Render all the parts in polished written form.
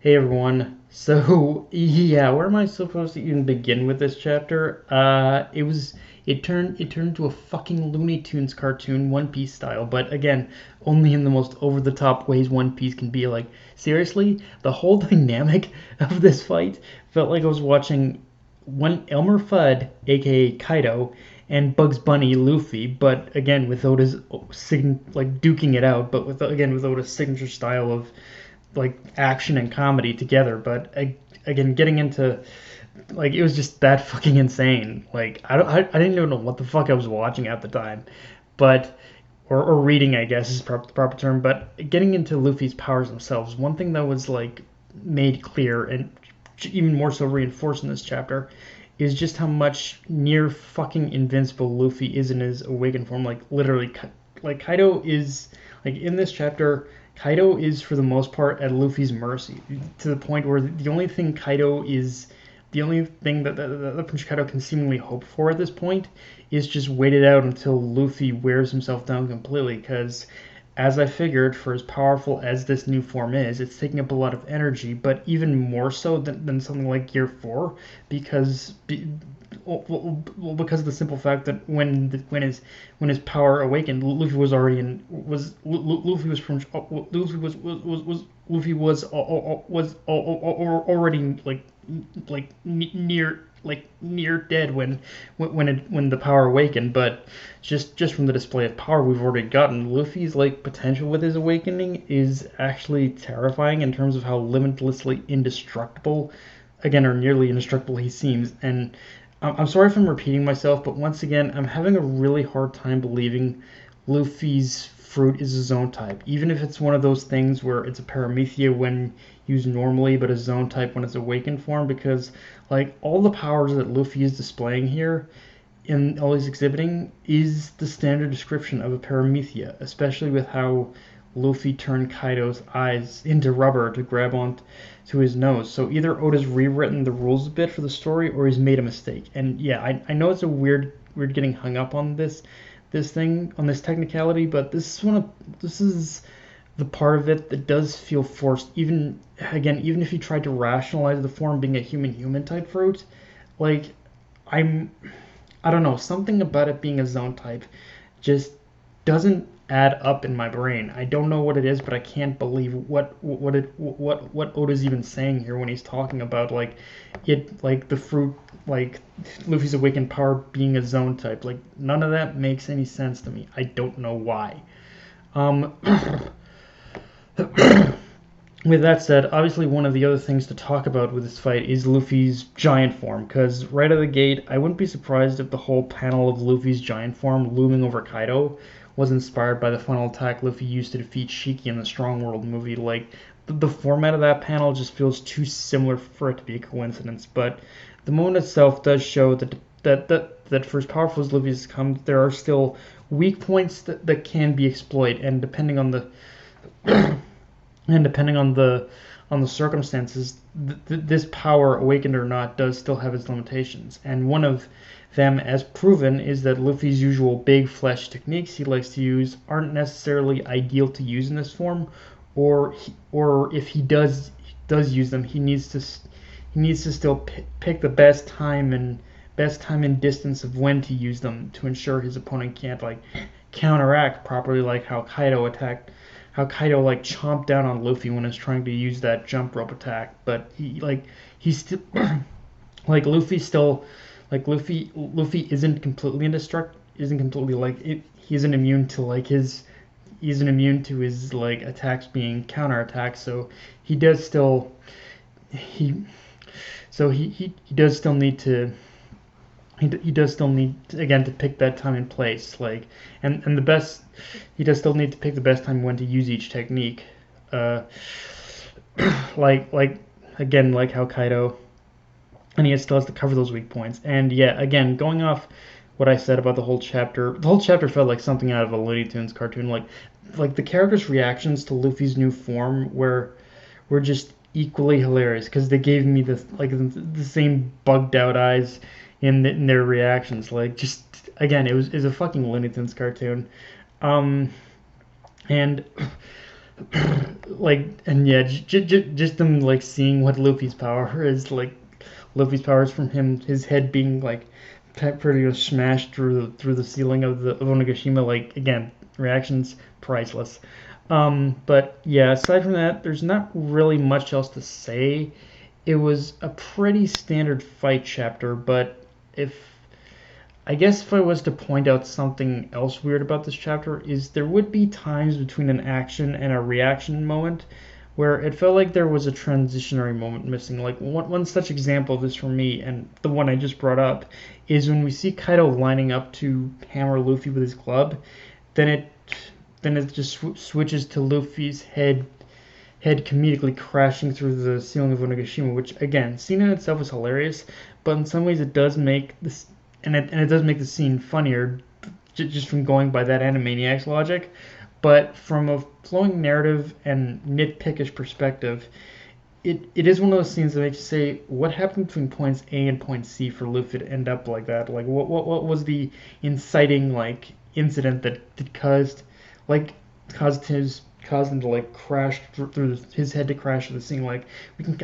Hey everyone. So yeah, where am I supposed to even begin with this chapter? It turned into a fucking Looney Tunes cartoon, One Piece style, but again, only in the most over the top ways One Piece can be. Like seriously, the whole dynamic of this fight felt like I was watching one Elmer Fudd, aka Kaido, and Bugs Bunny, Luffy, but again with Oda's like duking it out, but with Oda's signature style of like action and comedy together. But again, getting into like it was just that fucking insane. Like I didn't even know what the fuck I was watching at the time, but or reading I guess is the proper term. But getting into Luffy's powers themselves, one thing that was like made clear and even more so reinforced in this chapter is just how much near fucking invincible Luffy is in his awakened form. Like literally, like Kaido is like in this chapter. Kaido is for the most part at Luffy's mercy to the point where the only thing that Prince Kaido can seemingly hope for at this point is just wait it out until Luffy wears himself down completely. Because as I figured, for as powerful as this new form is, it's taking up a lot of energy, but even more so than something like Gear 4, because because of the simple fact that when his power awakened, Luffy was already in was Luffy was from Luffy was already near dead when the power awakened. But just from the display of power we've already gotten, Luffy's like potential with his awakening is actually terrifying in terms of how limitlessly indestructible, again, or nearly indestructible he seems. And I'm sorry if I'm repeating myself, but once again, I'm having a really hard time believing Luffy's fruit is a zone type, even if it's one of those things where it's a paramecia when used normally, but a zone type when it's awakened form, because like all the powers that Luffy is displaying here in all he's exhibiting is the standard description of a paramecia, especially with how Luffy turned Kaido's eyes into rubber to grab on to his nose. So either Oda's rewritten the rules a bit for the story, or he's made a mistake. And yeah, I know it's a weird getting hung up on this technicality, but this is the part of it that does feel forced. Even if you tried to rationalize the form being a human type fruit, like I'm I don't know, something about it being a zone type just doesn't add up in my brain. I don't know what it is, but I can't believe what Oda's even saying here when he's talking about like the fruit, like Luffy's awakened power being a zone type. Like none of that makes any sense to me. I don't know why. Um with that said, obviously one of the other things to talk about with this fight is Luffy's giant form, because right out of the gate, I wouldn't be surprised if the whole panel of Luffy's giant form looming over Kaido was inspired by the final attack Luffy used to defeat Shiki in the Strong World movie. Like, the format of that panel just feels too similar for it to be a coincidence, but the moment itself does show that for as powerful as Luffy has come, there are still weak points that can be exploited, and depending on the circumstances, this power, awakened or not, does still have its limitations. And one of them, as proven, is that Luffy's usual big flesh techniques he likes to use aren't necessarily ideal to use in this form, or if he does use them, he needs to still pick the best time and distance of when to use them to ensure his opponent can't like counteract properly, like how Kaido like chomped down on Luffy when he was trying to use that jump rope attack. But he's still like Luffy isn't completely like it, he isn't immune to his like attacks being counterattacks. So he does still he he does still need to he does still need again to pick that time and place, like, and the best he does still need to pick the best time when to use each technique, uh like again, like how Kaido, and he still has to cover those weak points. And yeah, again, going off what I said about the whole chapter felt like something out of a Looney Tunes cartoon. Like the characters' reactions to Luffy's new form were just equally hilarious, because they gave me the same bugged out eyes in their reactions. Like, just again, it was a fucking Looney Tunes cartoon. Um, and like, and yeah, just them like seeing what Luffy's power is, like Luffy's powers from him, his head being like pretty much smashed through the ceiling of Onigashima. Like again, reactions priceless. But yeah, aside from that, there's not really much else to say. It was a pretty standard fight chapter, but if I guess if I was to point out something else weird about this chapter is there would be times between an action and a reaction moment where it felt like there was a transitionary moment missing. Like one such example of this for me, and the one I just brought up, is when we see Kaido lining up to hammer Luffy with his club, then it then it just switches to Luffy's head comedically crashing through the ceiling of Onigashima, which again, scene in itself is hilarious, but in some ways it does make this and it does make the scene funnier just from going by that Animaniacs logic. But from a flowing narrative and nitpickish perspective, it is one of those scenes that makes you say, what happened between points A and point C for Luffy to end up like that? Like, what was the inciting like incident that like caused his caused him to like crash through his head to crash through the ceiling? Like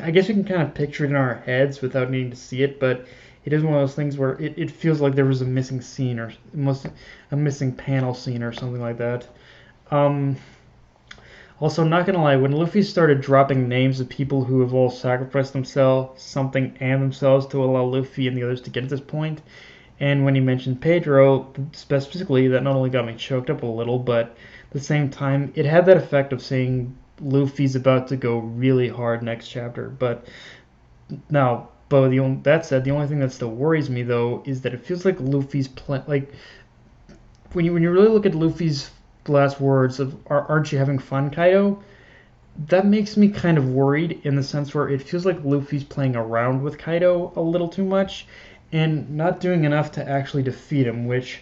I guess we can kind of picture it in our heads without needing to see it, but it is one of those things where it feels like there was a missing scene or a missing panel scene or something like that. Um, Also, not gonna lie, when Luffy started dropping names of people who have all sacrificed themselves, something, and themselves to allow Luffy and the others to get to this point, and when he mentioned Pedro specifically, that not only got me choked up a little, but at the same time, it had that effect of saying Luffy's about to go really hard next chapter. But now, but that said, the only thing that still worries me though is that it feels like Luffy's like when you really look at Luffy's last words of "Aren't you having fun, Kaido?" That makes me kind of worried in the sense where it feels like Luffy's playing around with Kaido a little too much and not doing enough to actually defeat him, which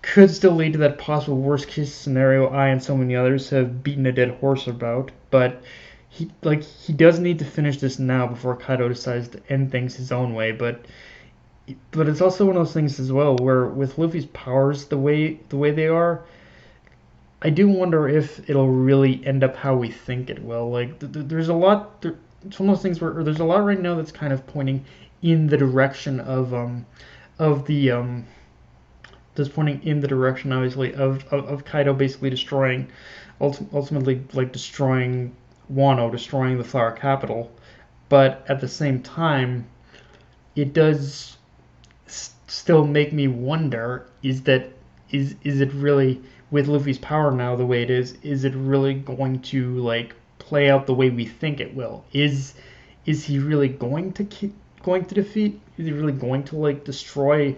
could still lead to that possible worst case scenario I and so many others have beaten a dead horse about. But he does need to finish this now before Kaido decides to end things his own way. But it's also one of those things as well where with Luffy's powers the way they are, I do wonder if it'll really end up how we think it will. Like, there's a lot. It's one of those things where there's a lot right now that's kind of pointing in the direction of the that's pointing in the direction obviously of Kaido basically destroying, ultimately like destroying Wano, destroying the Flower Capital. But at the same time, it does still make me wonder: is it really with Luffy's power now the way it is it really going to like play out the way we think it will? Is he really going to defeat? Is he really going to like destroy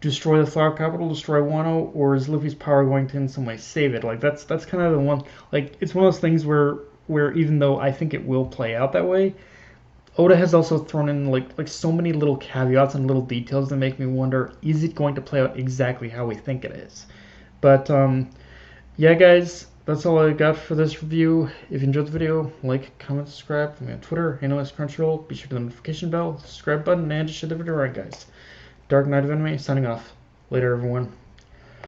the Flower Capital, destroy Wano, or is Luffy's power going to in some way save it? Like that's kind of the one. Like it's one of those things where even though I think it will play out that way, Oda has also thrown in like so many little caveats and little details that make me wonder: is it going to play out exactly how we think it is? But yeah, guys, that's all I got for this review. If you enjoyed the video, like, comment, subscribe. Follow me on Twitter, handle as Crunchyroll. Be sure to hit the notification bell, subscribe button, and just share the video around, guys. Dark Knight of Anime signing off. Later, everyone.